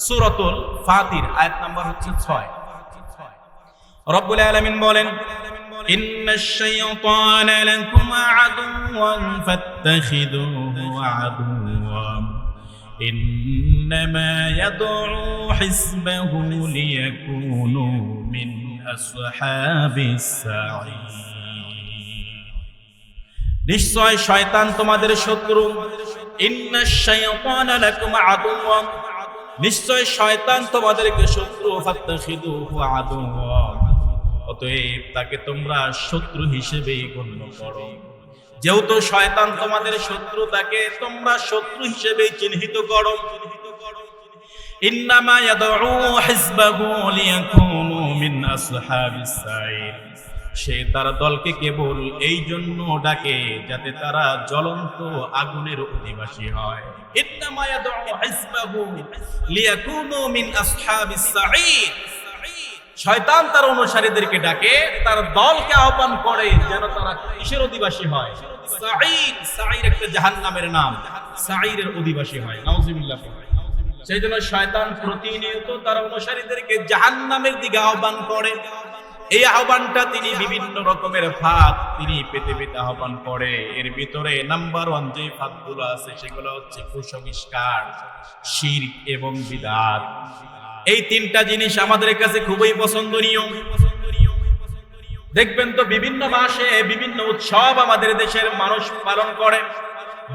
সূরাতুল ফাতির আয়াত নাম্বার হচ্ছে 6। রব্বুল আলামিন বলেন, ইন্নাশ শাইতানা লাকুম আদুওয়ান ফাত্তাখিযুহু আদুওয়ান ইন্নামা ইয়াদউ হিসবাহু লিয়াকুনু মিন আসহাবিস সাঈর। নিশ্চয় শয়তান তোমাদের শত্রু। ইন্নাশ শাইতানা লাকুম আদুওয়ান, নিশ্চয় শয়তান তোমাদেরকে শত্রু। ফাত্তাখিযুহু আদুওয়ান, অতএব তাকে তোমরা শত্রু হিসেবে গণ্য করো। যেহেতু শয়তান তোমাদের শত্রু, তাকে তোমরা শত্রু হিসেবে চিহ্নিত করো। ইন্নামা ইয়াদউ হিসবাহু লিয়াকুনু মিন আসহাবিস সাঈর, সে তার দলকে কেবল এই জন্য ডাকে যাতে তারা জ্বলন্ত আগুনের অধিবাসী হয়। ইন্নামা ইয়াদউ হিসবাহু লিয়াকুনু মিন আসহাবিস সাঈর, শয়তান তার অনুসারীদেরকে ডাকে, তার দলকে আহ্বান করে যেন তারা কিসের অধিবাসী হয়? সাঈর। সাঈর একটা জাহান্নামের নাম, সাঈরের অধিবাসী হয়। নাউযুবিল্লাহ। সেই জন্য শয়তান প্রতিনিয়ত তার অনুসারীদেরকে জাহান্নামের দিকে আহ্বান করে। এই আহ্বানটা তিনি বিভিন্ন রকমের ফাঁদ তিনি পেতে পেতে আহ্বান করে। এর ভিতরে নাম্বার 1 যে ফাঁদগুলো আছে সেগুলো হচ্ছে কুসংস্কার, শিরক এবং বিদআত। এই তিনটা জিনিস আমাদের কাছে খুবই পছন্দনীয়। দেখবেন তো বিভিন্ন মাসে বিভিন্ন উৎসব আমাদের দেশের মানুষ পালন করে।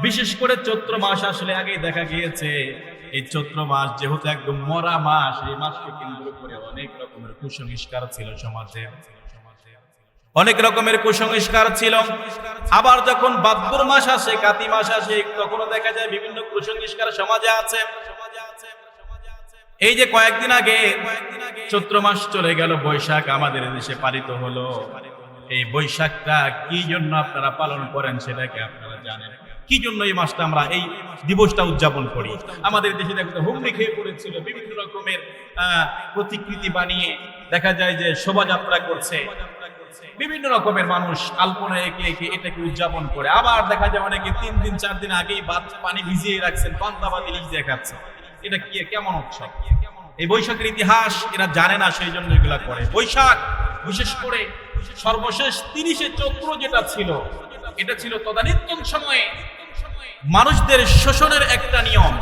বিশেষ করে চৈত্র মাস আসলে আগেই দেখা গিয়েছে এই চৈত্র মাস যেহেতু একদম মরা মাস, এই মাসকে কেন্দ্র করে অনেক রকমের কুসংস্কার ছিল সমাজে, অনেক রকমের কুসংস্কার ছিল। আবার যখন ভাদ্র মাস আসে, কাতি মাস আসে, তখনও দেখা যায় বিভিন্ন কুসংস্কার সমাজে আছে। এই যে কয়েকদিন আগে চৈত্র মাস চলে গেল, বৈশাখ আমাদের দেশে পালিত হলো। এই বৈশাখটা কি জন্য আপনারা পালন করেন সেটা কি আপনারা জানেন? কি জন্য এই মাসটা আমরা এই দিবসটা উদযাপন করি? আমাদের দেশে দেখতে হুমড়ি খেয়ে পড়েছিল, বিভিন্ন রকমের প্রতিকৃতি বানিয়ে দেখা যায় যে শোভাযাত্রা করছে, বিভিন্ন রকমের মানুষ আলপনা এঁকে এঁকে এটাকে উদযাপন করে। আবার দেখা যায় অনেকে 3 দিন 4 দিন আগেই পানি ভিজিয়ে রাখছেন, পান্তাবাতি লিখে দেখাচ্ছে। এটা কি কেমন উৎসব? এই বৈশাখের ইতিহাস এরা জানে না, সেই জন্য এগুলা করে। বৈশাখ বিশেষ করে সর্বশেষ 30শে চৈত্র যেটা ছিল, এটা ছিল তদানীন্তন সময়ে মানুষদের শোষণের একটা নিয়ম।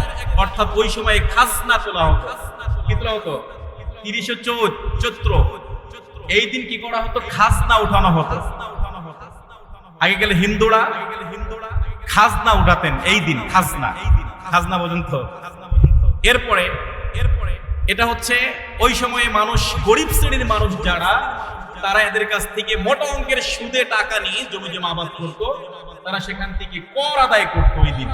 অর্থাৎ ওই সময়ে খাজনা তোলা হতো। কি তোলা হতো? 30শে চৈত্র এই দিন কি করা হতো? খাজনা উঠানো হতো। আগে গেলে হিন্দুরা খাজনা উঠাতেন এই দিন, খাজনা পর্যন্ত। এরপরে এটা হচ্ছে ওই সময়ে মানুষ, গরিব শ্রেণীর মানুষ যারা, তারা এদের কাছ থেকে মোটা অঙ্কের সুদে টাকা নিয়ে জমি জমা আবাদ করতো, তারা সেখান থেকে কর আদায় করতো ওই দিন।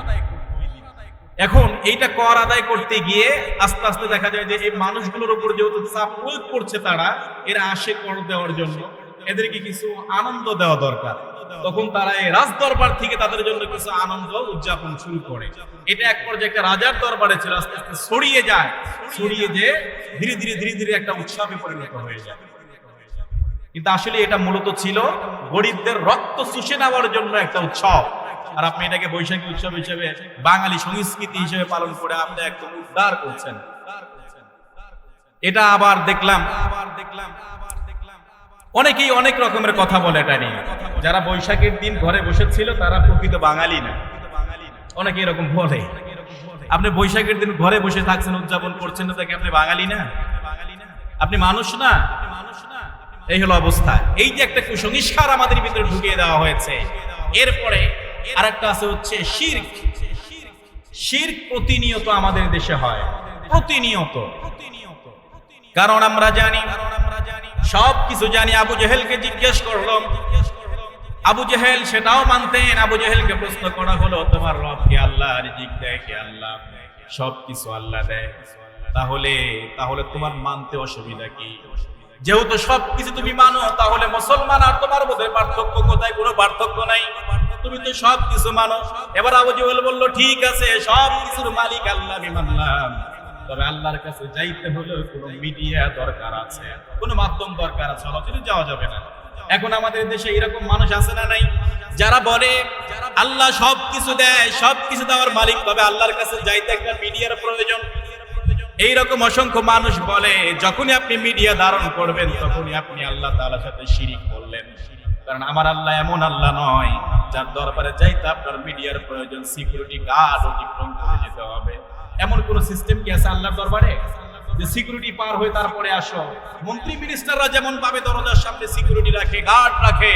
এখন এইটা কর আদায় করতে গিয়ে আস্তে আস্তে দেখা যায় যে এই মানুষগুলোর উপর যেহেতু চাপ প্রয়োগ করছে তারা, এরা আসে কর দেওয়ার জন্য, এদেরকে কিছু আনন্দ দেওয়া দরকার। তখন তারা এই রাজ দরবার থেকে তাদের জন্য কিছু আনন্দ উদযাপন শুরু করে। এটা এক পর্যায়ে একটা রাজার দরবারে ছিল, আস্তে আস্তে ছড়িয়ে যে ধীরে ধীরে একটা উৎসবে পরিণত হয়ে যায়। কিন্তু আসলে এটা মূলত ছিল গরিবদের রক্ত চুষে নেওয়ার জন্য একটা উৎসব। আর আপনি এটাকে বৈশাখী উৎসব হিসেবে, বাঙালি সংস্কৃতি হিসেবে পালন করে আপনি একদম উদ্ধার করছেন। এটা আবার দেখলাম অনেকেই অনেক রকমের কথা বলে এটা নিয়ে। যারা বৈশাখের দিন ঘরে বসেছিল তারা প্রকৃত বাঙালি না, অনেকে এরকম বলে। আপনি বৈশাখের দিন ঘরে বসে থাকছেন, উদযাপন করছেন না, তাকে আপনি বাঙালি না? আপনি মানুষ না? এই হলো অবস্থা। এই যে একটা কুসংস্কার আমাদের ভিতরে ঢুকিয়ে দেওয়া হয়েছে। এরপরে আরেকটা আছে হচ্ছে শিরক। শিরক প্রতিনিয়ত আমাদের দেশে হয়, প্রতিনিয়ত। কারণ আমরা জানি, সবকিছু জানি। আবু জেহেলকে জিজ্ঞেস করলাম, আবু জেহেল সেটাও মানতেন। আবু জেহেলকে প্রশ্ন করা হলো, তোমার রব কে? আল্লাহ। রিজিক দেয় কে? আল্লাহ। সবকিছু আল্লাহ দেয়। তাহলে তোমার মানতে অসুবিধা কি? যেহেতু সবকিছু তুমি মানো, তাহলে মুসলমান আর তোমার মধ্যে পার্থক্য কোথায়? কোনো পার্থক্য নাই, তুমি তো সবকিছু মানো। এবার আবু জেহেল বলল, ঠিক আছে, সবকিছুর মালিক আল্লাহ আমি মানলাম, তবে আল্লাহর কাছে যাইতে হলে কোনো মিডিয়া দরকার আছে, কোনো মাধ্যম দরকার আছে, সরাসরি যাওয়া যাবে না। এখন আমাদের দেশে এরকম মানুষ আছে না নাই, যারা বলে আল্লাহ সবকিছু দেয়, সবকিছু দেওয়ার মালিক, তবে আল্লাহর কাছে যাইতে একটা মিডিয়ার প্রয়োজন। এইরকম অসংখ্য মানুষ বলে যখনই আপনি মিডিয়া ধারণ করবেন তখনই আপনি আল্লাহ তাআলার সাথে শিরিক করলেন। কারণ আমার আল্লাহ এমন আল্লাহ নয় যার দরবারে যাইতে আপনার মিডিয়ার প্রয়োজন, সিকিউরিটি গার্ড অতিক্রম করে যেতে হবে। এমন কোন সিস্টেম কি আছে আল্লাহর দরবারে যে সিকিউরিটি পার হয়ে তারপরে আসো? মন্ত্রী মিনিস্টাররা যেমন ভাবে দরজার সামনে সিকিউরিটি রাখে, গার্ড রাখে,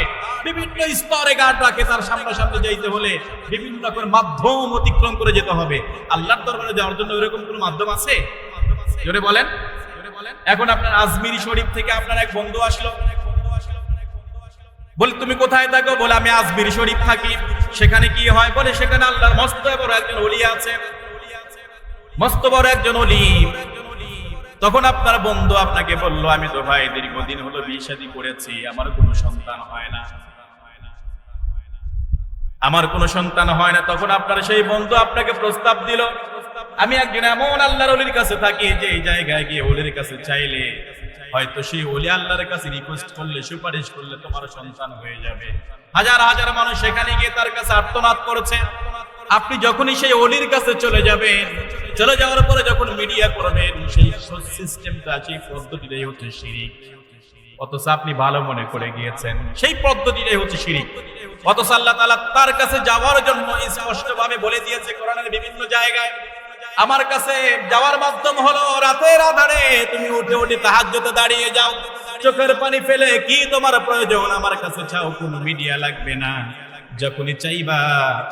বিভিন্ন স্তরে গার্ড রাখে, তার সামনে যাইতে হলে বিভিন্ন রকমের মাধ্যম অতিক্রম করে যেতে হবে। আল্লাহর দরবারে যাওয়ার জন্য এরকম কোন মাধ্যম আছে? জোরে বলেন। এখন আপনার আজমিরি শরীফ থেকে আপনার এক বন্ধু আসলো, বলে তুমি কোথায় থাকো? বলে আমি আজমিরি শরীফ থাকি। সেখানে কি হয়? বলে সেখানে আল্লাহর মস্ত বড় একজন ওলি আছে, মস্ত বড় একজন ওলি। তখন আপনার বন্ধু আপনাকে বলল আমি তো ভাই দীর্ঘদিন হলো বিয়ে শাদী করেছি, আমার কোনো সন্তান হয় না, আমার কোনো সন্তান হয় না। তখন আপনার সেই বন্ধু আপনাকে প্রস্তাব দিল, আমি একজন এমন আল্লাহর ওলির কাছে থাকি যে এই জায়গায় গিয়ে ওলির কাছে চাইলে হয়তো সেই ওলি আল্লাহর কাছে রিকোয়েস্ট করলে, সুপারিশ করলে তোমার সন্তান হয়ে যাবে। হাজার হাজার মানুষ সেখানে গিয়ে তার কাছে আর্তনাদ করেছে। আপনি যখনই সেই ওলির কাছে চলে যাবেন, চলে যাওয়ার পরে যখন মিডিয়া করবেন, সেই সিস্টেমটা, সেই পদ্ধতিটাই হচ্ছে শিরিক। অথচ আপনি ভালো মনে করে গিয়েছেন সেই পদ্ধতিটাই হচ্ছে শিরিক। অথচ আল্লাহ তাআলা তার কাছে যাওয়ার জন্য স্পষ্টভাবে বলে দিয়েছে কোরআনের বিভিন্ন জায়গায়, আমার কাছে যাওয়ার মাধ্যম হলো রাতের আধারে তুমি উঠে উঠে তাহাজ্জুদে দাঁড়িয়ে যাও, চোখের পানি ফেলে কি তোমার প্রয়োজন আমার কাছে চাও, কোনো মিডিয়া লাগবে না। যখনই চাইবা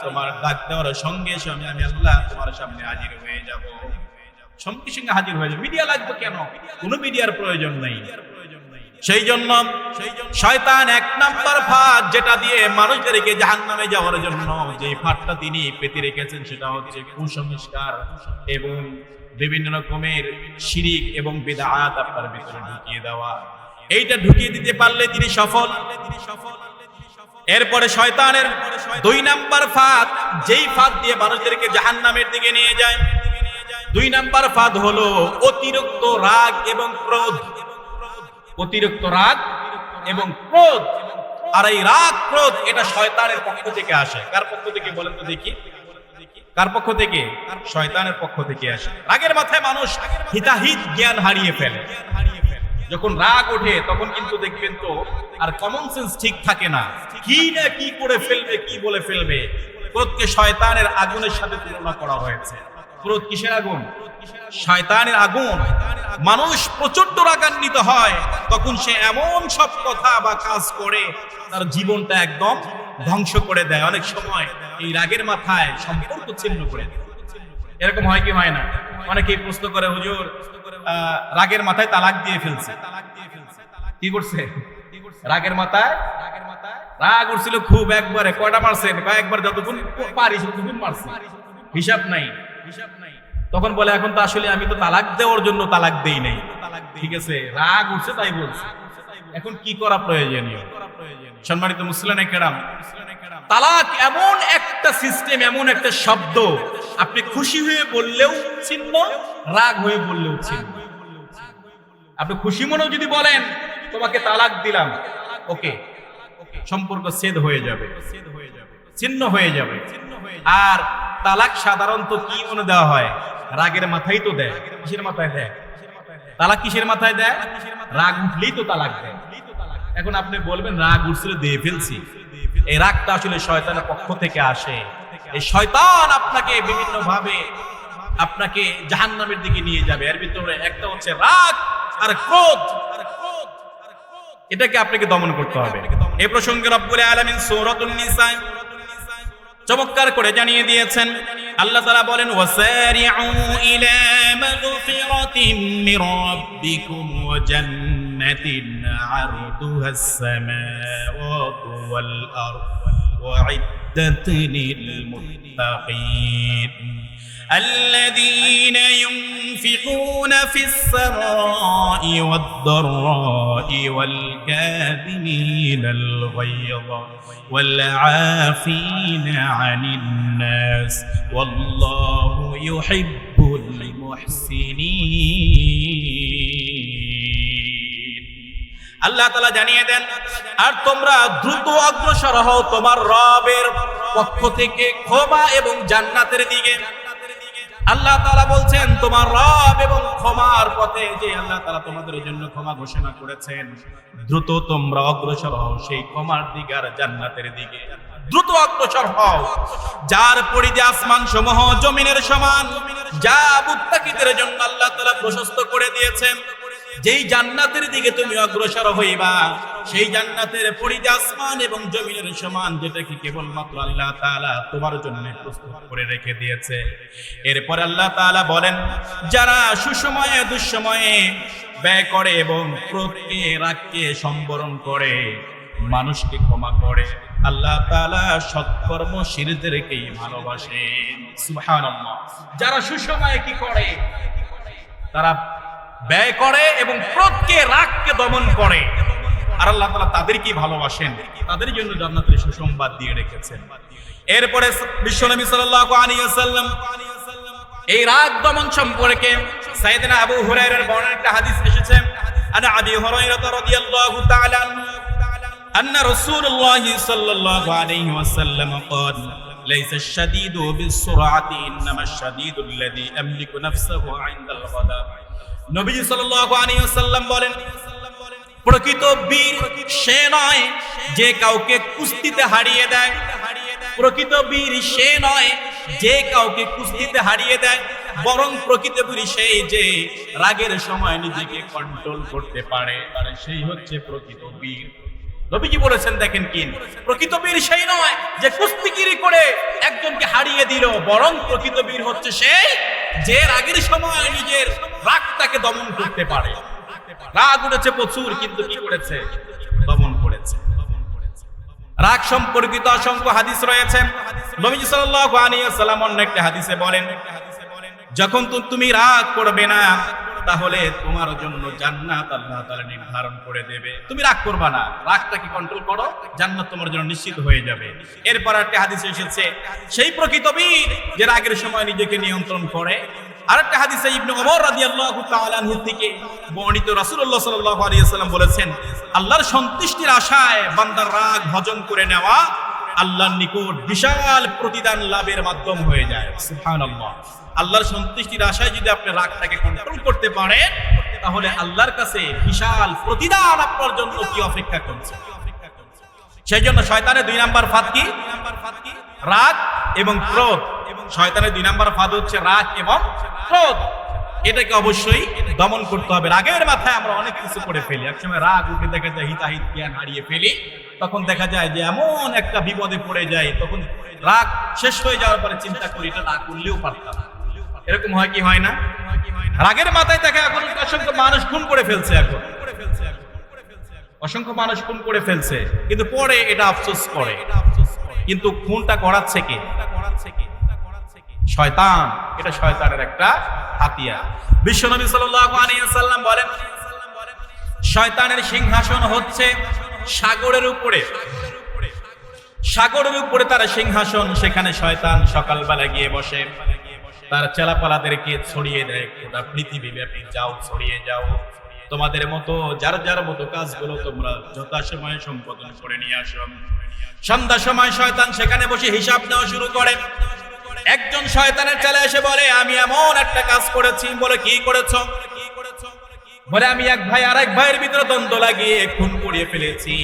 তোমার ডাক দেওয়ার সঙ্গে সঙ্গে আমি আল্লাহ তোমার সামনে হাজির হয়ে যাব, সঙ্গে সঙ্গে হাজির হয়ে যাব। মিডিয়া লাগবে কেন? কোনো মিডিয়ার প্রয়োজন নাই। সেই জন্য শয়তান এক নাম্বার ফাঁদ যেটা দিয়ে মানুষদেরকে জাহান্নামে যাওয়ার জন্য যে ফাঁদটা তিনি পেতে রেখেছেন সেটা হচ্ছে কুসংস্কার এবং বিভিন্ন রকমের শিরিক এবং বিদআত আপনার ভিতরে ঢুকিয়ে দেওয়া। এইটা ঢুকিয়ে দিতে পারলে তিনি সফল। এরপরে শয়তানের 2 নাম্বার ফাঁদ, যেই ফাঁদ দিয়ে মানুষদেরকে জাহান্নামের দিকে নিয়ে যায়, 2 নাম্বার ফাঁদ হলো অতিরিক্ত রাগ এবং ক্রোধ। অতিরিক্ত রাগ এবং ক্রোধ। আর এই রাগ ক্রোধ এটা শয়তানের পক্ষ থেকে আসে। কার পক্ষ থেকে বলেন তো দেখি? কার পক্ষ থেকে? শয়তানের পক্ষ থেকে আসে। রাগের মাথায় মানুষ হিতাহিত জ্ঞান হারিয়ে ফেলে। যখন রাগ ওঠে তখন কিন্তু দেখবেন তো আর কমন সেন্স ঠিক থাকে না, কি না কি করে ফেলবে, কি বলে ফেলবে। ক্রোধকে শয়তানের আগুনের সাথে তুলনা করা হয়েছে। ক্রোধ কিসের আগুন? শয়তানের আগুন। মানুষ প্রচন্ড রাগান্বিত হয় তখন সে এমন সব কথা বা কাজ করে তার জীবনটা একদম ধ্বংস করে দেয়। অনেক সময় এই রাগের মাথায় সম্পর্ক ছিন্ন করে দেয়। এরকম হয় কি হয় না? অনেকেই প্রশ্ন করে, হুজুর রাগের মাথায় তালাক দিয়ে ফেলছে। কি করছে? রাগের মাথায় রাগ উঠছিল খুব, একবারে কয়টা মারছেন? কয়েকবার, যতক্ষণ পারি ততক্ষণ মারছে, হিসাব নাই। তখন বলে এখন তো আসলে আমি তো তালাক দেওয়ার জন্য তালাক দেই নাই। ঠিক আছে, রাগ উঠছে তাই বলছে। এখন কি করা প্রয়োজনীয়? সম্মানিত মুসলিম কেরাম, তালাক এমন একটা সিস্টেম, এমন একটা শব্দ, আপনি খুশি হয়ে বললেও ছিন্ন, রাগ হয়ে বললেও ছিন্ন। আপনি খুশি মনেও যদি বলেন তোমাকে তালাক দিলাম, ওকে, সম্পর্ক ছেদ হয়ে যাবে, ছিন্ন হয়ে যাবে। আর তালাক সাধারণত কি মনে দেওয়া হয়? রাগের মাথায় তো দেয়। কিসের মাথায় দেয়? তালাক কিসের মাথায় দেয়? রাগ উঠলেই তো তালাক দেয়। এখন আপনি বলবেন রাগ উঠছিল দিয়ে ফেলছি। এই রাগটা আসলে শয়তানের পক্ষ থেকে আসে। এই শয়তান আপনাকে বিভিন্ন ভাবে আপনাকে জাহান্নামের দিকে নিয়ে যাবে। এর ভিতরে একটা হচ্ছে রাগ আর ক্রোধ। এটাকে আপনাকে দমন করতে হবে। এই প্রসঙ্গে রব্বুল আলামিন সূরাতুন নিসা চমৎকার করে জানিয়ে দিয়েছেন। আল্লাহ তাআলা বলেন, ওয়াসারিউ ইলা মাগফিরাতিন মির রাব্বিকুম ওয়া জান্নাতিন আরদুহাস সামাওয়াতু ওয়াল আরদু ওয়া'ইদ্দাত লিল মুত্তাকিন الذين ينفقون في السراء والضراء والكاظمين الغيظ والعافين عن الناس والله يحب المحسنين। আল্লাহ তাআলা জানিয়ে দেন, আর তোমরা দ্রুত অগ্রসর হও তোমার রবের পক্ষ থেকে ক্ষমা এবং জান্নাতের দিকে। আল্লাহ তাআলা বলছেন তোমার রব এবং ক্ষমার পথে যে আল্লাহ তাআলা তোমাদের জন্য ক্ষমা ঘোষণা করেছেন, দ্রুত তোমরা অগ্রসর হও সেই ক্ষমার দিকে আর জান্নাতের দিকে দ্রুত অগ্রসর হও। যার পরিধি আসমান সমূহ জমিনের সমান, যা মুত্তাকিদের জন্য আল্লাহ তাআলা প্রশস্ত করে দিয়েছেন, যেই জান্নাতের দিকে তুমি অগ্রসর হইবা সেই জান্নাতের পরিধি আসমান এবং জমিনের সমান, যেটা কি কেবলমাত্র আল্লাহ তাআলা তোমার জন্য প্রস্তুত করে রেখে দিয়েছে। এরপর আল্লাহ তাআলা বলেন, যারা সুসময়ে দুঃসময়ে ব্যয় করে এবং ক্রোধকে রাগকে সম্বরণ করে, মানুষকে ক্ষমা করে, আল্লাহ তাআলা সৎকর্মশীলদেরকেই ভালোবাসেন। সুবহানাল্লাহ। যারা সুসময়ে কি করে, তারা ব্যয় করে এবং ক্রোধকে রাগকে দমন করে, আর আল্লাহ তাআলা তাদেরকেই ভালোবাসেন, তাদের জন্য জান্নাতের সুসংবাদ দিয়ে রেখেছেন। এরপরে বিশ্বনবী সাল্লাল্লাহু আলাইহি ওয়াসাল্লাম এই রাগ দমন সম্পর্কে সাইয়েদনা আবু হুরায়রার বর্ণনা একটা হাদিস এসেছে, আনা আবি হুরায়রা রাদিয়াল্লাহু তাআলা আন্না রাসূলুল্লাহ সাল্লাল্লাহু আলাইহি ওয়াসাল্লাম قال ليس الشديد بالسرعة إنما الشديد الذي يملك نفسه عند الغضب। নবীজি সাল্লাল্লাহু আলাইহি ওয়াসাল্লাম বলেন, প্রকৃত বীর সে নয় যে কাউকে কুস্তিতে হারিয়ে দেয়, প্রকৃত বীর সে নয় যে কাউকে কুস্তিতে হারিয়ে দেয়, বরং প্রকৃত বীর সেই যে রাগের সময় নিজেকে কন্ট্রোল করতে পারে, আর সেই হচ্ছে প্রকৃত বীর। নবীজি বলেছেন, দেখেন কি, প্রকৃত বীর সেই নয় যে কুস্তিগিরি করে একজনকে হারিয়ে দিল, বরং প্রকৃত বীর হচ্ছে সেই যে রাগের সময় নিজের রাগটাকে দমন করতে পারে। রাগ উঠেছে প্রচুর, কিন্তু কি করেছে? দমন করেছে। রাগ সম্পর্কিত অসংখ্য হাদিস রয়েছে। নবীজি সাল্লাল্লাহু আলাইহি ওয়াসাল্লাম অন্য একটা হাদিসে বলেন, যখন তুমি রাগ করবে না, তাহলে তোমার জন্য জান্নাত আল্লাহ তাআলা নির্ধারণ করে দেবে। তুমি রাগ করবা না, রাগটাকে কন্ট্রোল করো, জান্নাত তোমার জন্য নিশ্চিত হয়ে যাবে। এরপর একটা হাদিসে এসেছে, সেই প্রকৃত বীর যে রাগের সময় নিজেকে নিয়ন্ত্রণ করে। আরেকটা হাদিসে ইবনে ওমর রাদিয়াল্লাহু তাআলা আনহু থেকে বর্ণিত, রাসূলুল্লাহ সাল্লাল্লাহু আলাইহি ওয়াসাল্লাম বলেছেন, আল্লাহর সন্তুষ্টির আশায় বান্দার রাগ ভজন করে নেওয়া আল্লাহর নিকট বিশাল প্রতিদান লাভের মাধ্যম হয়ে যায়। সুবহানাল্লাহ। আল্লাহর সন্তুষ্টির আশায় যদি আপনি রাগটাকে কন্ট্রোল করতে পারেন, তাহলে আল্লাহর কাছে বিশাল প্রতিদান আপনার জন্য কি অপেক্ষা করছে। সেই জন্য শয়তানের 2 নাম্বার ফাঁদ কি? রাগ এবং ক্রোধ। শয়তানের 2 নাম্বার ফাঁদ হচ্ছে রাগ এবং ক্রোধ। এটাকে অবশ্যই দমন করতে হবে। রাগের মাথায় আমরা অনেক কিছু করে ফেলি। একসময় রাগ উঠে দেখা যায় হিতাহিত জ্ঞান হারিয়ে ফেলি, তখন দেখা যায় যে এমন একটা বিপদে পড়ে যায়, তখন রাগ শেষ হয়ে যাওয়ার পরে চিন্তা করি এটা না করলেও পারতাম। এরকম হয় কি হয় না? রাগের মাথায় দেখা এখন অসংখ্য মানুষ খুন করে ফেলছে, এখন অসংখ্য মানুষ খুন করে ফেলছে, কিন্তু পরে এটা আফসোস করে। কিন্তু খুনটা করাচ্ছে কে? শয়তান। এটা শয়তানের একটা হাতিয়ার। বিশ্বনবী সাল্লাল্লাহু আলাইহি ওয়াসাল্লাম বলেন, শয়তানের সিংহাসন হচ্ছে সাগরের উপরে। সাগরের উপরে তার সিংহাসন, সেখানে শয়তান সকালবেলা গিয়ে বসে, তার চেলাপালাদেরকে ছড়িয়ে দেয়, গোটা পৃথিবী ব্যাপী যাও, ছড়িয়ে যাও, তোমাদের মতো যার যার মতো কাজগুলো তোমরা যথাসময়ে সম্পাদন করে নিয়ে আসো। সন্ধ্যার সময় শয়তান সেখানে বসে হিসাব নেওয়া শুরু করে। একজন শয়তানের চেলা এসে বলে, আমি এমন একটা কাজ করেছি। বলে, কি করেছো? বলে, আমি এক ভাই আর এক ভাইয়ের ভিতরে দ্বন্দ্ব লাগিয়ে খুন করিয়ে ফেলেছি।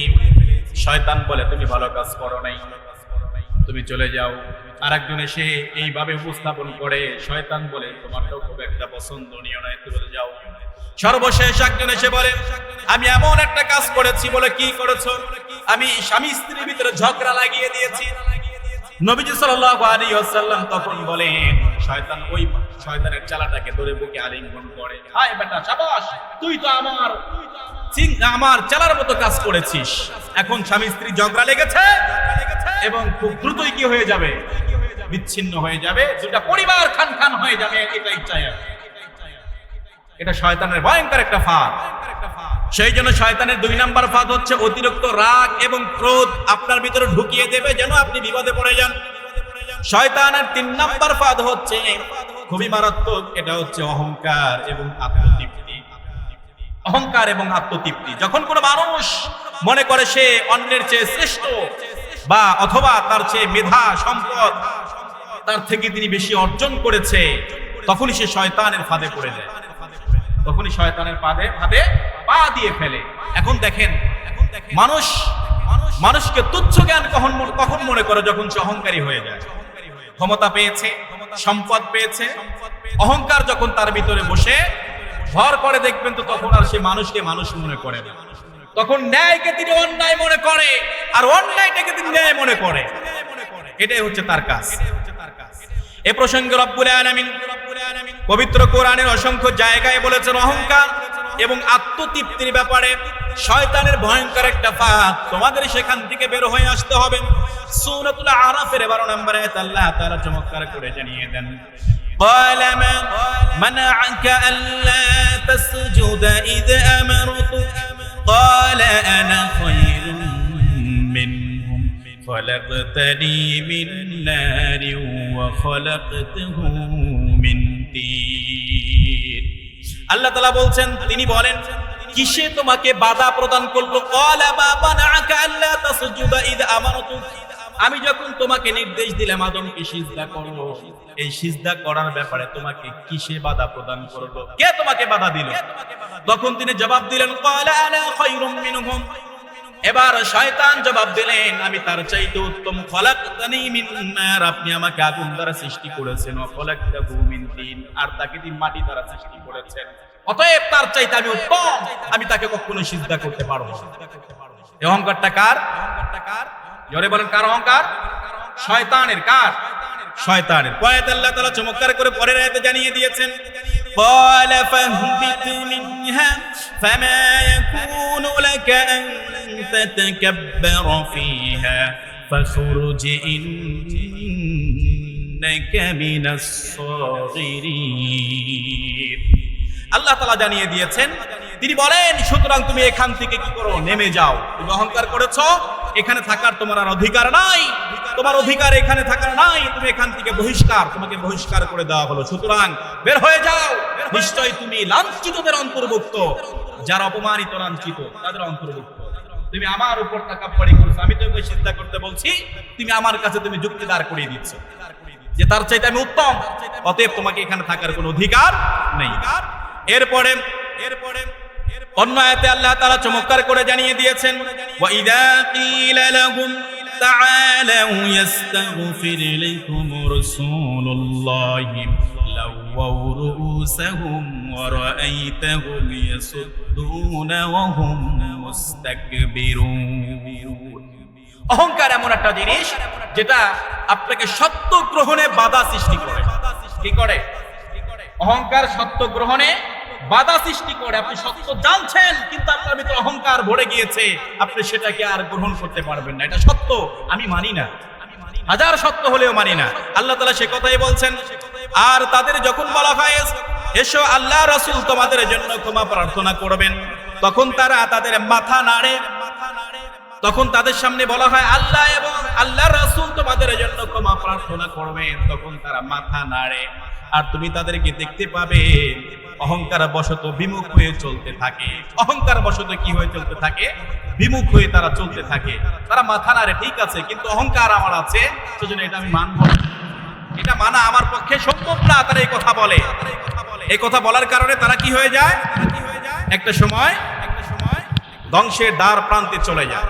শয়তান বলে, তুমি ভালো কাজ করো নাই, তুমি চলে যাও। আর একজন এসে এইভাবে উপস্থাপন করে, শয়তান বলে, তোমারটাও খুব একটা পছন্দনীয় নয়, তুমি চলে যাও। সর্বশেষ একজন এসে বলে, আমি এমন একটা কাজ করেছি। বলে, কি করেছো? আমি স্বামী স্ত্রীর ভিতরে ঝগড়া লাগিয়ে দিয়েছি। নবীজি সাল্লাল্লাহু আলাইহি ওয়াসাল্লাম তখন বলেন, শয়তান ওই শয়তানের চালাটাকে ধরে বুকে আলিঙ্গন করে, হায় বেটা, শাবাশ, তুই তো আমার চালার মতো কাজ করেছিস। এখন স্বামী স্ত্রী ঝগড়া লেগেছে এবং খুব দ্রুতই কি হয়ে যাবে? বিচ্ছিন্ন হয়ে যাবে, দুটা পরিবার খান খান হয়ে যাবে। এটাই চাই। এটা শয়তানের ভয়ঙ্কর একটা ফাঁদ। সেই জন্য শয়তানের 2 নাম্বার ফাঁদ হচ্ছে অতিরিক্ত রাগ এবং ক্রোধ আপনার ভিতরে ঢুকিয়ে দেবে যেন আপনি বিপদে পড়ে যান। শয়তানের 3 নাম্বার ফাঁদ হচ্ছে খুবই মারাত্মক, এটা হচ্ছে অহংকার এবং আত্মতৃপ্তি। অহংকার এবং আত্মতৃপ্তি। যখন কোনো মানুষ মনে করে সে অন্যের চেয়ে শ্রেষ্ঠ, বা অথবা তার চেয়ে মেধা সম্পদ তার থেকে তিনি বেশি অর্জন করেছে, তখনই সে শয়তানের ফাঁদে পড়ে যায়, তখনই শয়তানের ফাঁদে পা দিয়ে ফেলে। এখন দেখেন মানুষকে তুচ্ছ জ্ঞান কখন মনে করে, যখন সে অহংকারী হয়ে যায়। ক্ষমতা পেয়েছে, সম্পদ পেয়েছে, অহংকার যখন তার ভিতরে বসে ভর করে, দেখবেন তো তখন আর সে মানুষকে মানুষ মনে করে না, তখন ন্যায়কে তিনি অন্যায় মনে করে, আর অন্যায়টাকে তিনি ন্যায় মনে করে। এটাই হচ্ছে তার কাজ। এ প্রসঙ্গে রব্বুল আলামিন পবিত্র কোরআনের অসংখ্য জায়গায় বলেছেন অহংকার এবং আত্মতৃপ্তির ব্যাপারে শয়তানের ভয়ঙ্কর একটা ফাঁদ, তোমাদের সেখান থেকে বের হয়ে আসতে হবে। সূরাতুল আরাফের 12 নম্বর আয়াত আল্লাহ তাআলা চমৎকার করে জানিয়ে দেন, قال ما منعك ألا تسجد إذ أمرتك قال أنا خير منهم خلقتني من نار وخلقته من طين। আল্লাহ তাআলা বলছেন, তিনি বলেন কিসে তোমাকে বাধা প্রদান করলো? قال ما منعك ألا تسجد إذ أمرتك, আমি যখন তোমাকে নির্দেশ দিলাম আদমকে সিজদা করো, এই সিজদা করার ব্যাপারে তোমাকে কিসে বাধা প্রদান করলো? কে তোমাকে বাধা দিল? তখন তিনি জবাব দিলেন ক্বালা আনা খায়রুম মিনহুম। এবার শয়তান জবাব দিলেন, আমি তার চাইতে উত্তম। খলাকতানি মিন নার, আপনি আমাকে আগুন দ্বারা সৃষ্টি করেছেন, ওয়া খলাকতাহু মিন তিন, আর তাকে তিনি মাটি দ্বারা সৃষ্টি করেছেন, অতএব তার চাইতে আমি উত্তম, আমি তাকে কখনো সিজদা করতে পারবো না। এই অহংকারটা কার? জোরে বলেন, কার অহংকার? শয়তানের। কার? শয়তানের। পরে আল্লাহ তাআলা চমৎকার করে পরের আয়াতে জানিয়ে দিয়েছেন, قال فاهبط منها فما يكون لك أن تتكبر فيها فاخرج إنك من الصاغرين। আল্লাহ তাআলা জানিয়ে দিয়েছেন, তিনি বলেন সুতরাং তুমি এখান থেকে কি করো? নেমে যাও। তুমি অহংকার করেছো, এখানে থাকার তোমার আর অধিকার নাই, তোমার অধিকার এখানে থাকার নাই, তুমি এখান থেকে বহিষ্কার, তোমাকে বহিষ্কার করে দেওয়া হলো, সুতরাং বের হয়ে যাও। নিশ্চয়ই তুমি লাঞ্ছিতদের অন্তর্ভুক্ত, যারা অপমানিত লাঞ্ছিত তাদের অন্তর্ভুক্ত। তুমি আমার উপর তাকাব্বুরি করছো, আমি তোমাকে সিজদা করতে বলছি, তুমি আমার কাছে তুমি যুক্তি দাঁড় করিয়ে দিচ্ছ যে তার চাইতে আমি উত্তম, অতএব তোমাকে এখানে থাকার কোনো অধিকার নেই। এরপরে অন্য আয়াতে আল্লাহ তাআলা চমৎকার করে জানিয়ে দিয়েছেন, ওয়া ইযা ক্বিলা লাহুম তাআলাউ ইস্তাগফির লাকুম রাসূলুল্লাহি লাওয়াউ রুউসাহুম ওয়া রাআইতাহুম ইয়াসুদ্দুনা ওয়া হুম মুস্তাকবিরুন। অহংকার এমন একটা জিনিস যেটা আপনাকে সত্য গ্রহণে বাধা সৃষ্টি করে। কি করে? অহংকার সত্য গ্রহণে বাধা সৃষ্টি করে। আপনি সত্য জানছেন কিন্তু আপনার ভিতরে অহংকার ভরে গিয়েছে, আপনি সেটাকে আর গ্রহণ করতে পারবেন না। এটা সত্য, আমি মানি না, হাজার সত্য হলেও মানি না। আল্লাহ তাআলা সে কথাই বলছেন। আর তাদের যখন বলা হয় এসো আল্লাহ রাসূল তোমাদের জন্য ক্ষমা প্রার্থনা করবেন, তখন তারা তাদের মাথা নাড়ে। তখন তাদের সামনে বলা হয় আল্লাহ এবং আল্লাহ রাসূল তোমাদের জন্য ক্ষমা প্রার্থনা করবেন, তখন তারা মাথা নাড়ে। আর তুমি তাদেরকে দেখতে পাবে অহংকার বশত বিমুখ হয়ে চলতে থাকে। অহংকার বশত কি হয়ে চলতে থাকে? বিমুখ হয়ে তারা চলতে থাকে। তারা মাথা নাড়ে, ঠিক আছে, কিন্তু অহংকার আমার আছে, সেজন্য এটা আমি মানব না, এটা মানা আমার পক্ষে সম্ভব না। তারা এই কথা বলে। এই কথা বলার কারণে তারা কি হয়ে যায়? একটা সময় ধ্বংসের দ্বার প্রান্তে চলে যায়।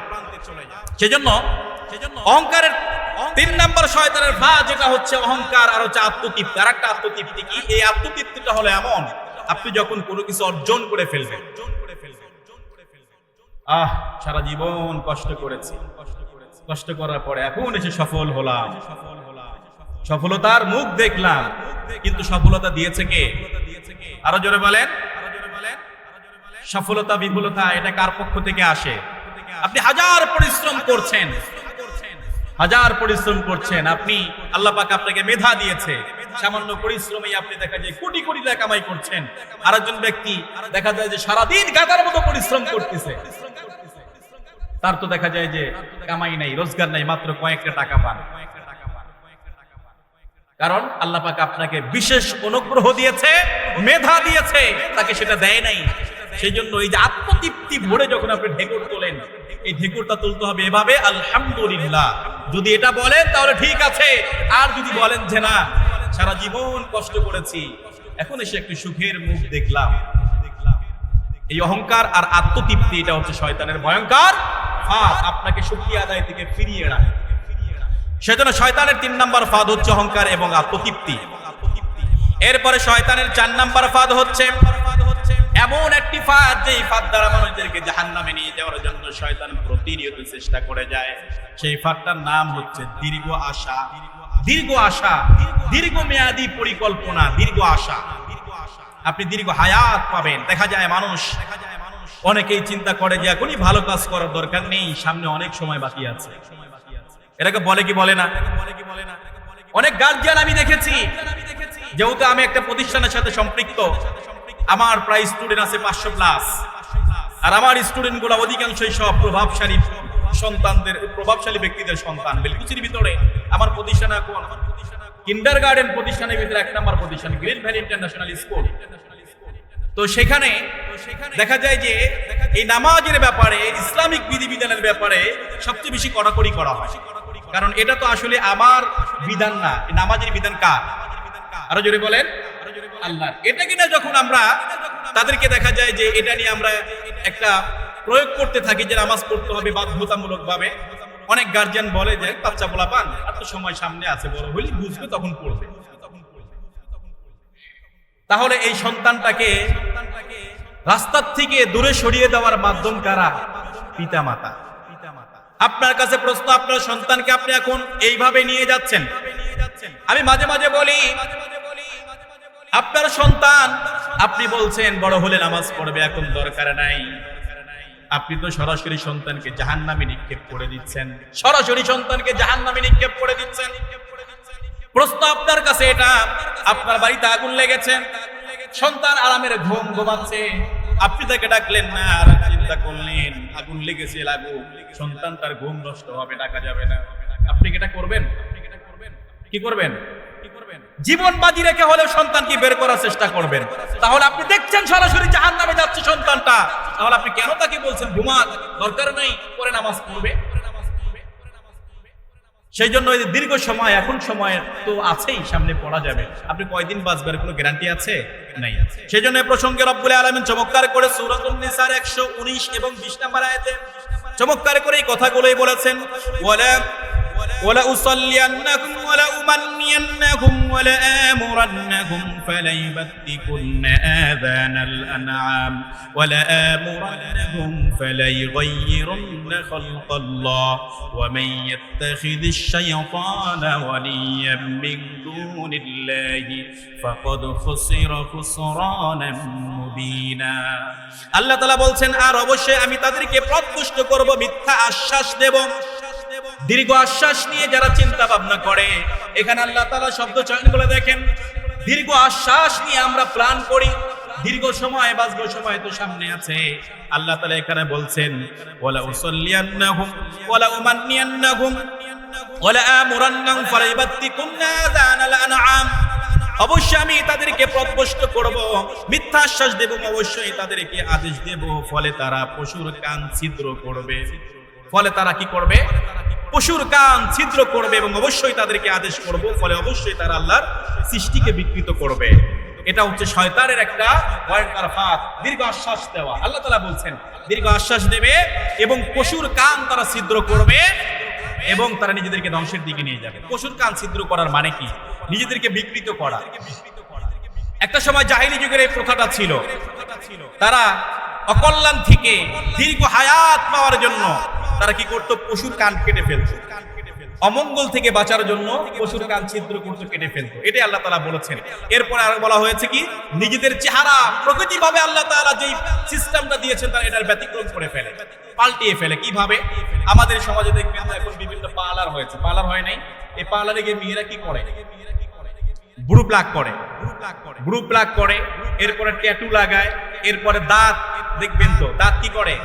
সেজন্য অহংকারের 3 নম্বর শয়তানের ফাঁদ যেটা হচ্ছে অহংকার, আর হচ্ছে আত্মতৃপ্তি। আর একটা আত্মতৃপ্তি কি? এই আত্মতৃপ্তিটা হলো এমন, আপনি যখন কোনো কিছু অর্জন করে ফেলবেন, সারা জীবন কষ্ট করেছি, কষ্ট করার পরে এখন এসে সফল হলাম, সফলতার মুখ দেখলাম, কিন্তু সফলতা দিয়েছে কে? আরো জোরে বলেন। সফলতা বিফলতা এটা কার পক্ষ থেকে আসে? আপনি হাজার পরিশ্রম করছেন, হাজার পরিশ্রম করছেন, আপনি আল্লাহ পাক আপনাকে মেধা দিয়েছে, সামান্য পরিশ্রমেই আপনি দেখা যায় কোটি কোটি টাকা কামাই করছেন। আরেকজন ব্যক্তি দেখা যায় যে সারাদিন গাধার মতো পরিশ্রম করতেছে, তার তো দেখা যায় যে কামাই নাই, রোজগার নাই, মাত্র কয়েকটা টাকা পান। কারণ আল্লাহ পাক আপনাকে বিশেষ অনুগ্রহ দিয়েছে, মেধা দিয়েছে, তাকে সেটা দেয় নাই। সেই জন্য এই যে আত্মতৃপ্তি ভরে যখন আপনি ঢেকুর তোলেন, এই ঢেকুরটা তুলতে হবে এভাবে, আলহামদুলিল্লাহ। যদি এটা বলেন তাহলে ঠিক আছে, আর যদি বলেন যে না সারা জীবন কষ্ট করেছি, এখন এসে একটু সুখের মুখ দেখলাম। এই অহংকার আর আত্মতৃপ্তি, এটা হচ্ছে শয়তানের ভয়ঙ্কর ফাঁদ, আপনাকে শুকরিয়া আদায় থেকে ফিরিয়ে রাখে। সেজন্য শয়তানের 3 নাম্বার ফাঁদ হচ্ছে অহংকার এবং আত্মতৃপ্তি। এরপরে শয়তানের 4 নাম্বার ফাঁদ হচ্ছে এমন একটি ফাঁদ, যেই ফাঁদ দ্বারা মানুষদেরকে জাহান্নামে নিয়ে যাওয়ার জন্য শয়তান প্রতিনিয়ত চেষ্টা করে যায়। সেই ফাঁদটার নাম হচ্ছে দীর্ঘ আশা। দীর্ঘ আশা, দীর্ঘমেয়াদী পরিকল্পনা, দীর্ঘ আশা। আপনি দীর্ঘ হায়াত পাবেন। দেখা যায় মানুষ, অনেকেই চিন্তা করে যে এখনই ভালো কাজ করার দরকার নেই, সামনে অনেক সময় বাকি আছে। এটাকে বলে কি বলে না? অনেক গার্জিয়ান আমি দেখেছি, যেহেতু আমি একটা প্রতিষ্ঠানের সাথে সম্পৃক্ত, আমার প্রায় স্টুডেন্ট আছে 500 প্লাস, আর আমার স্টুডেন্ট গুলো অধিকাংশই সব প্রভাবশালী সন্তানদের, প্রভাবশালী ব্যক্তিদের সন্তান। বেলকুচির ভিতরে আমার প্রতিষ্ঠান এখন কিন্ডারগার্টেন প্রতিষ্ঠানের ভিতরে 1 নম্বর প্রতিষ্ঠান, গ্রিন ভ্যালি ইন্টারন্যাশনাল স্কুল। তো সেখানে দেখা যায় যে এই নামাজের ব্যাপারে, ইসলামিক বিধিবিধানের ব্যাপারে সবচেয়ে বেশি কড়াকড়ি করা হয়। কারণ এটা তো আসলে আমার বিধান না, নামাজের বিধান কার? আরো জোরে বলেন, আল্লাহ। এটা কিনা যখন আমরা তাদেরকে দেখা যায় যে এটা নিয়ে আমরা একটা প্রয়োগ করতে থাকি যে নামাজ পড়তে হবে বাধ্যতামূলক ভাবে, অনেক গার্জিয়ান বলে যে বাচ্চা পোলা পান, আর তো সময় সামনে আছে, বড় হলে বুঝবে তখন পড়বে। তাহলে এই সন্তানটাকে রাস্তার থেকে দূরে সরিয়ে দেওয়ার মাধ্যম কারা? পিতা মাতা। আপনার কাছে প্রশ্ন, আপনার সন্তানকে আপনি এখন এইভাবে নিয়ে যাচ্ছেন। আমি মাঝে মাঝে বলি, আপনার সন্তান, আপনি বলছেন বড় হলে নামাজ পড়বে, এখন দরকার নাই। আপনি তো সরাসরি সন্তানকে জাহান্নামে নিক্ষেপ করে দিচ্ছেন, সরাসরি সন্তানকে জাহান্নামে নিক্ষেপ করে দিচ্ছেন। প্রশ্ন আপনার কাছে এটা, আপনার বাড়িতে আগুন লেগেছে, সন্তান আরামের ঘুম ঘুমাচ্ছে, আপনি তাকে ডাকলেন না, আর চিন্তা করলেন আগুন লেগেছে, লাগুক, সন্তানটার ঘুম নষ্ট হবে, ডাকা যাবে না। আপনি কি এটা করবেন? কি করবেন? জীবন বাজি রেখে হলেও সন্তানকে বের করার চেষ্টা করবেন। তাহলে আপনি দেখছেন সরাসরি জাহান্নামে যাচ্ছে সন্তানটা, তাহলে আপনি কেন তাকে বলছেন ঘুমাক, দরকার নেই, পরে নামাজ পড়বে? সেই জন্য এই দীর্ঘ সময়, এখন সময় তো আছেই, সামনে পড়া যাবে, আপনি কয়দিন বাঁচবেন কোনো গ্যারান্টি আছে? নাই। সেই জন্য এই প্রসঙ্গে রব্বুল আলামিন চমৎকার করে সূরাতুন নিসার 119 এবং 20 নম্বর আয়াতে চমৎকার করে এই কথাগুলোই বলেছেন, ওয়ালা উসাল্লিয়ান্নাকুম ওয়ালা উমান্নিয়ান্নাকুম ওয়ালা আমুরান্নাকুম ফালাইবাত্তিকুন্না আযানাল আনআম ওয়ালা আমুরান্নাকুম ফালাইগাইয়িরুন্না খালকাল্লাহ ওয়া মান ইয়াত্তাখিযিশ শাইতানা ওয়ালিয়্যান মিন দুনিল্লাহি ফাকাদ খাসিরা খুসরানাম মুবিনা। আল্লাহ তাআলা বলছেন, আর অবশ্যই আমি তাদেরকে পথভ্রষ্ট করব, মিথ্যা আশ্বাস দেব। দীর্ঘ আশ্বাস নিয়ে যারা চিন্তা ভাবনা করে, এখানে আল্লাহ তাআলা শব্দ চয়ন করে দেখেন, দীর্ঘ আশ্বাস নিয়ে আমরা প্ল্যান করি, দীর্ঘ সময় বাঁচবো, সময় তো সামনে আছে। আল্লাহ তাআলা এখানে বলছেন, ওয়ালা উসাল্লিয়ান্নাহুম ওয়ালা উমান্নিয়ান্নাহুম ওয়ালা আমুরান্নাহুম ফালাইবাত্তিকুন্না আযানাল আনআম। অবশ্যই আমি তাদেরকে পথভ্রষ্ট করব, মিথ্যা আশ্বাস দেব, অবশ্যই তাদেরকে আদেশ দেব, ফলে তারা পশুর কান ছিদ্র করবে। ফলে তারা কি করবে? পশুর কান ছিদ্র করবে, এবং অবশ্যই তাদেরকে আদেশ করব, ফলে অবশ্যই তারা আল্লাহর সৃষ্টিকে বিকৃত করবে। এটা হচ্ছে শয়তানের একটা ভয়ঙ্কর ফাঁদ, দীর্ঘ আশ্বাস দেওয়া। আল্লাহ তাআলা বলছেন দীর্ঘ আশ্বাস দেবে এবং পশুর কান তারা ছিদ্র করবে, এবং তারা নিজেদেরকে ধ্বংসের দিকে নিয়ে যাবে। পশুর কান ছিদ্র করার মানে কি? নিজেদেরকে বিকৃত করা। একটা সময় জাহেলি যুগের এই প্রথাটা ছিল, তারা অকল্যাণ থেকে দীর্ঘ হায়াত পাওয়ার জন্য তারা কি করতো? পশুর কান কেটে ফেলতো। অমঙ্গল থেকে বাঁচার জন্য পশুর কান ছিদ্র করতো, কেটে ফেলতো। এটাই আল্লাহ তাআলা বলেছেন। এরপরে আরো বলা হয়েছে কি, নিজেদের চেহারা প্রকৃতিভাবে আল্লাহ তাআলা যেই সিস্টেমটা দিয়েছেন তারা এটার ব্যতিক্রম করে ফেলে, পাল্টিয়ে ফেলে। কিভাবে? আমাদের সমাজে দেখবেন এখন বিভিন্ন পার্লার হয়েছে, পার্লার হয় নাই, এই পার্লারে গিয়ে মেয়েরা কি করে? ব্রু প্লাক করে, ব্রু প্লাক করে, এরপরে ট্যাটু লাগায়, এরপরে দাঁত দেখবেন তো দাঁত কি করে?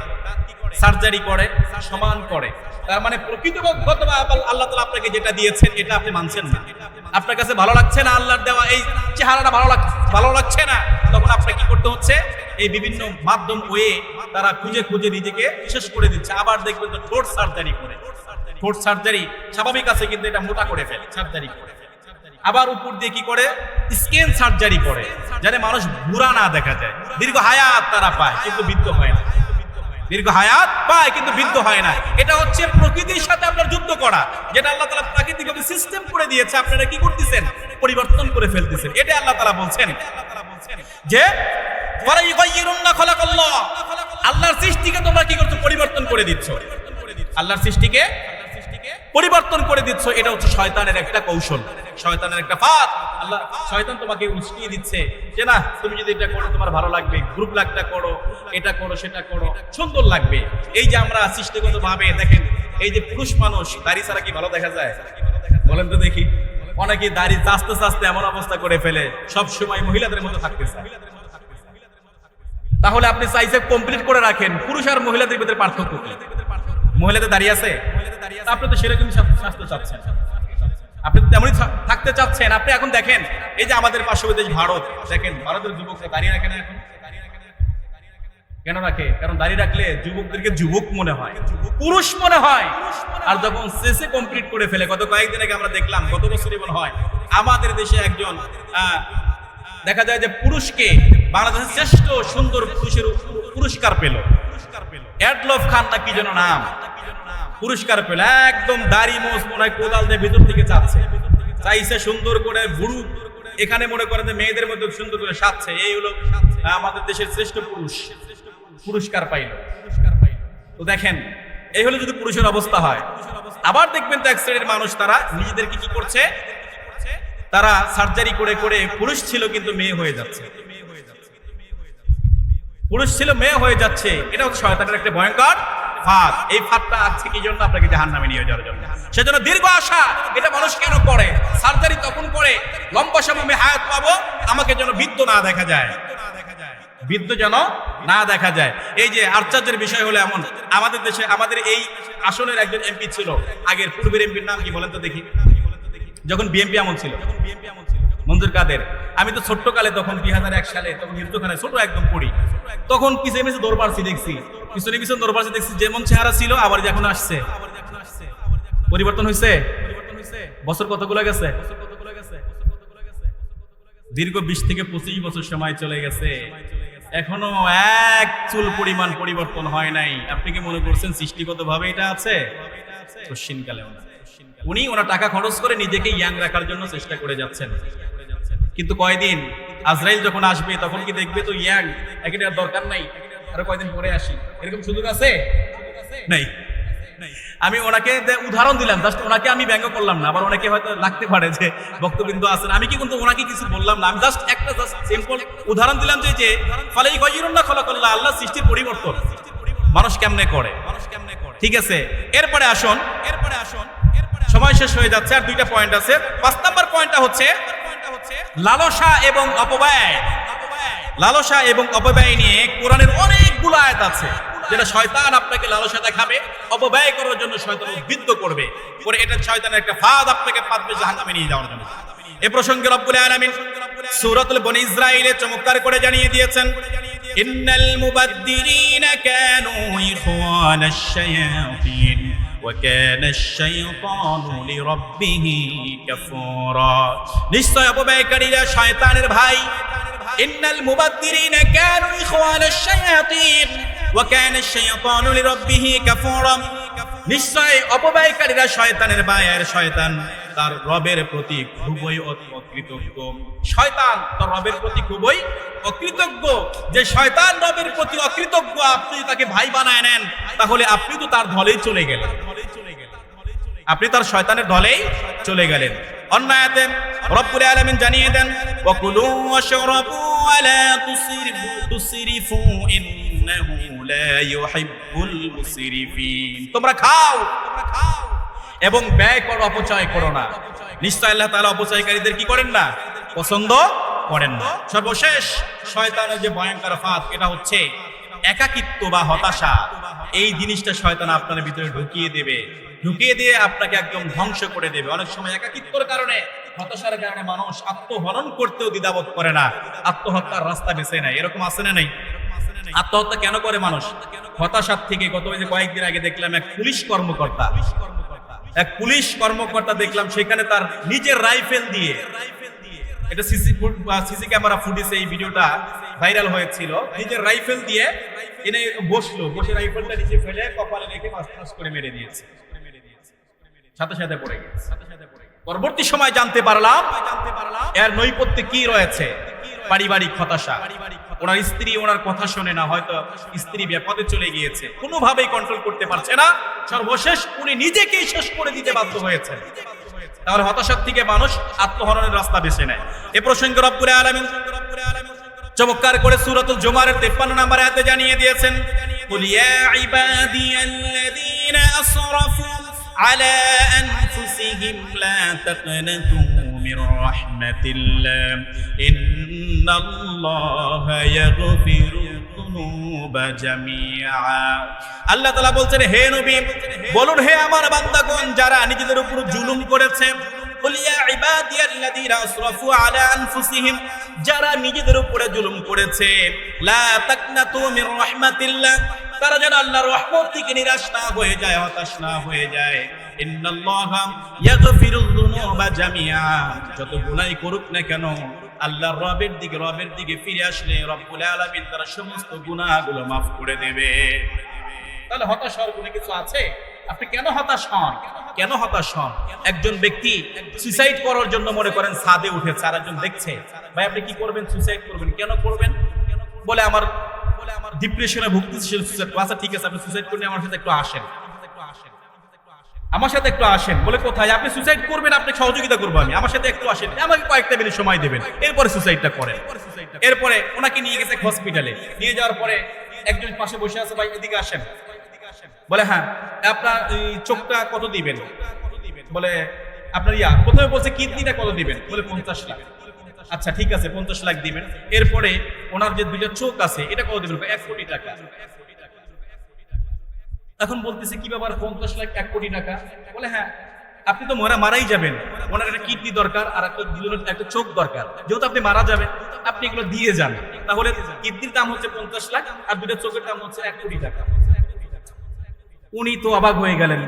সার্জারি করে, সমান করে। তার মানে প্রকৃতভাবে আল্লাহ তাআলা আপনাকে যেটা দিয়েছেন এটা আপনি মানছেন না, আপনার কাছে ভালো লাগছে না, আল্লাহর দেওয়া এই চেহারাটা ভালো লাগছে না, তখন আপনাকে কি করতে হচ্ছে? এই বিভিন্ন মাধ্যম ওয়ে তারা খুঁজে খুঁজে নিজেকে শেষ করে দিচ্ছে। আবার দেখবেন তো ঠোঁট সার্জারি করে, ঠোঁট সার্জারি স্বাভাবিক আছে কিন্তু এটা মোটা করে ফেলে সার্জারি করে। আবার উপর দিয়ে কি করে স্কিন সার্জারি করে, যাতে মানুষ বুড়া না দেখা যায়। দীর্ঘ হায়াত তারা পায় কিন্তু বৃদ্ধ হয় না, দীর্ঘ হায়াত পায় কিন্তু বৃদ্ধ হয় না। এটা হচ্ছে প্রকৃতির সাথে আপনার যুদ্ধ করা, যেটা আল্লাহ তাআলা প্রাকৃতিকভাবে সিস্টেম করে দিয়েছে, আপনারা কি করতেছেন, পরিবর্তন করে ফেলতেছেন। এটা আল্লাহ তাআলা বলছেন যে আল্লাহর সৃষ্টিকে তোমরা কি করছো, পরিবর্তন করে দিচ্ছ, আল্লাহর সৃষ্টিকে পরিবর্তন করে দিচ্ছ। এটা হচ্ছে শয়তানের একটা কৌশল, শয়তানের একটা ফাঁদ। আল্লাহ শয়তান তোমাকে উস্কিয়ে দিচ্ছে যে না তুমি যদি এটা করো তোমার ভালো লাগবে, গ্রুপ লাগটা করো, এটা করো সেটা করো, সুন্দর লাগবে। এই যে আমরা সৃষ্টিগত ভাবে দেখেন, এই যে পুরুষ মানুষ দাড়ি ছাড়া কি ভালো দেখা যায় বলেন তো দেখি? অনেকে দাড়ি চাচতে চাচতে এমন অবস্থা করে ফেলে সব সময় মহিলাদের মতো থাকতে চায়। তাহলে আপনি চাইছে কমপ্লিট করে রাখেন, পুরুষ আর মহিলাদের ভিতরে পার্থক্য কি? মহিলাদের দাঁড়িয়ে আছে, আপনি তো সেরকমই স্বাস্থ্য চাচ্ছেন, আপনি তো তেমনই থাকতে চাচ্ছেন। আপনি এখন দেখেন এই যে আমাদের পার্শ্ববর্তী দেশ ভারত, দেখেন ভারতের যুবকরা দাঁড়িয়ে রাখে না এখন। কেন রাখে? কারণ দাঁড়িয়ে রাখলে যুবকদেরকে যুবক মনে হয়, পুরুষ মনে হয়। আর যখন শেষে কমপ্লিট করে ফেলে, গত কয়েকদিন আগে আমরা দেখলাম, গত বছরই মনে হয় আমাদের দেশে একজন দেখা যায় যে পুরুষকে বাংলাদেশের শ্রেষ্ঠ সুন্দর পুরুষের পুরস্কার পেল, এডলফ খান না কি যেন নাম, পুরস্কার পেল। একদম দাড়ি মোজ মনে হয় কোদাল দিয়ে ভিতর থেকে চাইছে সুন্দর করে বুড়ু, এখানে মনে করেন যে মেয়েদের মধ্যে সুন্দর করে সাজছে, এই হলো আমাদের দেশের শ্রেষ্ঠ পুরুষ, পুরস্কার পাইল। তো দেখেন এই হলো যদি পুরুষের অবস্থা হয়। আবার দেখবেন তো এক শ্রেণীর মানুষ তারা নিজেদেরকে কি করছে, তারা সার্জারি করে করে পুরুষ ছিল কিন্তু মেয়ে হয়ে যাচ্ছে, পুরুষ ছিল মেয়ে হয়ে যাচ্ছে। এটা হচ্ছে শয়তানের একটা ভয়ঙ্কর ফাঁদ। এই ফাঁদটা আছে কি জন্য? আপনাকে জাহান্নামে নিয়ে যাওয়ার জন্য। সেজন্য দীর্ঘ আশা। এটা মানুষ কেন করে? সার্জারি তখন করে লম্বা সময় আমি হায়াত পাবো, আমাকে যেন বৃদ্ধ না দেখা যায়, বৃদ্ধ যেন না দেখা যায়। এই যে আশ্চর্যের বিষয় হলো এমন, আমাদের দেশে আমাদের এই আসনের একজন এমপি ছিল, আগের পূর্বের এমপির নাম কি বলেন তো দেখি? যখন বিএমপি আমল ছিল, মঞ্জুর কাদের। আমি তো ছোট্ট কালে তখন 2001 সালে তখন হিন্দুখানায় ছোট একদম পড়ি, তখন পিছিয়ে পিছিয়ে দরবারছি দেখছি, পিছনে পিছনে দরবারছি দেখছি, যেমন চেহারা ছিল আবার এখন আসছে, পরিবর্তন হয়েছে। বছর কতগুলো গেছে? দীর্ঘ 20 থেকে 25 বছর সময় চলে গেছে, এখনো এক চুল পরিমাণ পরিবর্তন হয় নাই। আপনি কি মনে করছেন সৃষ্টিগত ভাবে এটা আছে? কোশ্চিনকালেও না। উনি ওনার টাকা খরচ করে নিজেকে ইয়াং রাখার জন্য চেষ্টা করে যাচ্ছেন, কিন্তু কয়দিন আজরাইল যখন আসবে তখন কি দেখবে তো ইয়াং, একের দরকার নাই, আরো কয়দিন পরে আসি, এরকম সুযোগ আছে? নাই। আমি ওনাকে উদাহরণ দিলাম, জাস্ট ওনাকে আমি ব্যঙ্গ করলাম না, আবার ওনাকে হয়তো লাগতে পারে যে বক্তবিন্দু আছেন, আমি কি কিন্তু ওনাকে কিছু বললাম না, আমি জাস্ট একটা সিম্পল উদাহরণ দিলাম যে ফালাই গায়রুল্লাহ খালাকাল্লাহ, আল্লাহ সৃষ্টির পরিবর্তন মানুষ কেমনে করে। ঠিক আছে, এরপরে আসুন, সময় শেষ হয়ে যাচ্ছে, আর দুইটা পয়েন্ট আছে। 5 নম্বর পয়েন্টটা হচ্ছে লালসা এবং অপব্যয়। লালসা এবং অপব্যয় নিয়ে কোরআনের অনেকগুলো আয়াত আছে, যেটা শয়তান আপনাকে লালসা দেখাবে, অপব্যয় করার জন্য শয়তান উদ্বুদ্ধ করবে, পরে এটা শয়তানের একটা ফাঁদ আপনাকে পাতবে জাহান্নামে নিয়ে যাওয়ার জন্য। এই প্রসঙ্গে রব্বুল আলামিন সূরাতুল বনী ইসরাঈলে চমৎকার করে জানিয়ে দিয়েছেন, ইন্নাল মুবাদদিরিনা কানু ইখওয়ানাশ শায়াতিন ওয়া কানাশ শাইতানু লিরাব্বিহি কাফুরা। নিশ্চয় অপব্যয়কারীরা শয়তানের ভাই। ইন্নাল মুবাদদিরিনা কানু ইখওয়ানাশ শায়াতিন ওয়া কানাশ শাইতানু লিরাব্বিহি কাফুরা। নিশ্চয় অপব্যয়কারীরা শয়তানের ভাই, আর শয়তান তার রবের প্রতি খুবই অকৃতজ্ঞ। শয়তান তার রবের প্রতি খুবই অকৃতজ্ঞ। যে শয়তান রবের প্রতি অকৃতজ্ঞ, আপনি তাকে ভাই বানায় নেন, তাহলে আপনি তো তার দলেই চলে গেলেন, আপনি তার শয়তানের দলেই চলে গেলেন। অন্য আয়াতে রব্বুল আলামিন জানিয়ে দেন, ওয়াকুলু ওয়াশরাবু ওয়া লা তুসরিফু ইন্নাহু লা ইউহিব্বুল মুসরিফিন। তোমরা খাও এবং ব্যয় করো, অপচয় করো না। নিশ্চয় আল্লাহ তাআলা অপচয়কারীদের কি করেন না? পছন্দ করেন না। সর্বশেষ শয়তানের যে ভয়ঙ্কর ফাঁদ, এটা হচ্ছে একাকিত্ব বা হতাশা। এই জিনিসটা শয়তান আপনার ভিতরে ঢুকিয়ে দেবে, ঢুকিয়ে দিয়ে আপনাকে একদম ধ্বংস করে দেবে। অনেক সময় একাকিত্বের কারণে, হতাশার কারণে মানুষ আত্মহনন করতেও দ্বিধাবোধ করে না, আত্মহত্যার রাস্তা বেছে নেয়। এরকম আছে না নাই? আত্মহত্যা কেন করে মানুষ? হতাশার থেকে। কয়েকদিন আগে দেখলাম এক পুলিশ কর্মকর্তা, এক পুলিশ কর্মকর্তা দেখলাম সেখানে তার নিজের রাইফেল দিয়ে, এটা সিসি ক্যামেরা ফুটেজে এই ভিডিওটা ভাইরাল হয়েছিল, নিজের রাইফেল দিয়ে এনে বসে রাইফেলটা নিচে ফেলে কপালে রেখে মাস করে মেরে দিয়েছে, সাথে সাথে পড়ে গেছে। পরবর্তী সময় জানতে পারলাম এর নৈপথ্যে কি রয়েছে, পারিবারিক হতাশা। ওনার স্ত্রী ওনার কথা শোনে না, হয়তো স্ত্রী বিপদে চলে গিয়েছে, কোনোভাবেই কন্ট্রোল করতে পারছে না, সর্বশেষ উনি নিজেকেই শেষ করে দিতে বাধ্য হয়েছেন। তাহলে হতাশার থেকে মানুষ আত্মহননের রাস্তা বেছে নেয়। এ প্রসঙ্গে রব্বুল আলামিন চমৎকার করে সূরাতুল জুমারের 53 নম্বর আয়াতে জানিয়ে দিয়েছেন, কুল ইয়া ইবাদিয়াল্লাযীনা আসরাফু আলা আনফুসিহিম লা তাকনাতু মির রাহমাতিল্লাহ ইন্নাল্লাহা ইয়াগফিরুয যুনুবা জামিআ। আল্লাহ তাআলা বলছেন, হে নবী বলুন, হে আমার বান্দাগণ যারা নিজেদের উপর জুলুম করেছে, কুল ইয়া ইবাদিয়াল্লাযীনা আসরাফু আলা আনফুসিহিম, যারা নিজেদের উপরে জুলুম করেছে, লা তাকনাতু মির রাহমাতিল্লাহ, তারা যেন আল্লাহর রহমত থেকে নিরাশ না হয়ে যায়, হতাশ না হয়ে যায়। ইন্নাল্লাহা ইয়াগফিরুয যুনুবা জামিআ, যত গুনাহ করুক না কেন আল্লাহর রবের দিকে ফিরে আসলে রব্বুল আলামিন তার সমস্ত গুনাহগুলো maaf করে দেবে। তাহলে হতাশ হওয়ার কোনো কিছু আছে? আপনি কেন হতাশ হন? কেন হতাশ হন? একজন ব্যক্তি সুইসাইড করার জন্য মনে করেন ছাদে উঠেছে, আর একজন দেখছে, ভাই আপনি কি করবেন? সুইসাইড করবেন। কেন করবেন? বলে আমার ডিপ্রেশনে ভুগতেছি, সুইসাইড। আচ্ছা ঠিক আছে, আপনি সুইসাইড করলে আমার সাথে একটু আসেন, আমার সাথে একটু আসেন। বলে কোথায়? আপনি সুইসাইড করবেন, আপনাকে সহযোগিতা করবো আমি, আমার সাথে একটু আসেন, আমাকে কয়েকটা মিনিট সময় দেবেন, এরপরে সুইসাইডটা করেন। এরপরে ওনাকে নিয়ে গেছে হসপিটালে, নিয়ে যাওয়ার পরে একজন পাশে বসে আছে, ভাই এদিকে আসেন। বলে হ্যাঁ, আপনার চোখটা কত দিবেন? বলে আপনার প্রথমে বলছে কিডনিটা কত দিবেন? বলে 50 লাখ। আচ্ছা ঠিক আছে, 50 লাখ দিবেন। এরপরে ওনার যে দুইটা চোখ আছে এটা কত দিবেন? 1 কোটি টাকা। এখন বলতেছে কি ব্যাপার, 50 লাখ 1 কোটি টাকা? বলে হ্যাঁ, আপনি তো মারাই যাবেন, ওনার একটা কিডনি দরকার আর একটা চোখ দরকার, যেহেতু আপনি মারা যাবেন আপনি এগুলো দিয়ে যান। তাহলে কিডনির দাম হচ্ছে 50 লাখ আর দুইটা চোখের দাম হচ্ছে 1 কোটি টাকা। উনি তো অবাক হয়ে গেলেন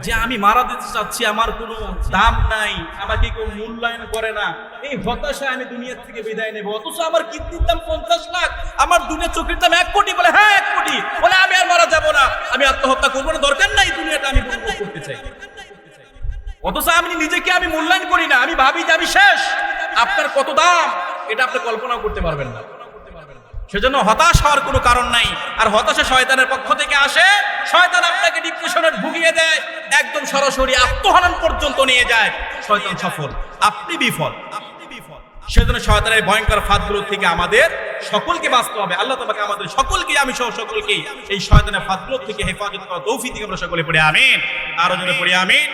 যে আমি মারা দিতে চাচ্ছি, আমার কোনো দাম নাই, আমাকে কেউ মূল্যায়ন করে না, এই হতাশায় আমি দুনিয়া থেকে বিদায় নেব, অথচ আমার কিডনির দাম 50 লাখ, আমার দুটো চোখের দাম 1 কোটি। বলে হ্যাঁ 1 কোটি। বলে আমি আর মারা যাব না, আমি আত্মহত্যা করবো না, দরকার নাই, দুনিয়াটা আমি উপভোগ করতে চাই। অথচ আমি নিজেকে আমি মূল্যায়ন করি না, আমি ভাবি যে আমি শেষ। আপনার কত দাম এটা আপনি কল্পনাও করতে পারবেন না। সেজন্য হতাশ হওয়ার কোনো কারণ নাই। আর হতাশা শয়তানের পক্ষ থেকে আসে, শয়তান আপনাকে ডিপ্রেশনে ভুগিয়ে দেয়, একদম সরাসরি আত্মহনন পর্যন্ত নিয়ে যায়। শয়তান সফল, আপনি বিফল। সেজন্য শয়তানের ভয়ঙ্কর ফাঁদগুলো থেকে আমাদের সকলকে বাঁচতে হবে। আল্লাহ তাআলা আমাদের সকলকে, আমি সহ সকলকে এই শয়তানের ফাঁদগুলো থেকে হেফাজত করার তৌফিক দিকে আমরা সকলে পড়ি আমিন। আরো জোরে পড়ি আমিন।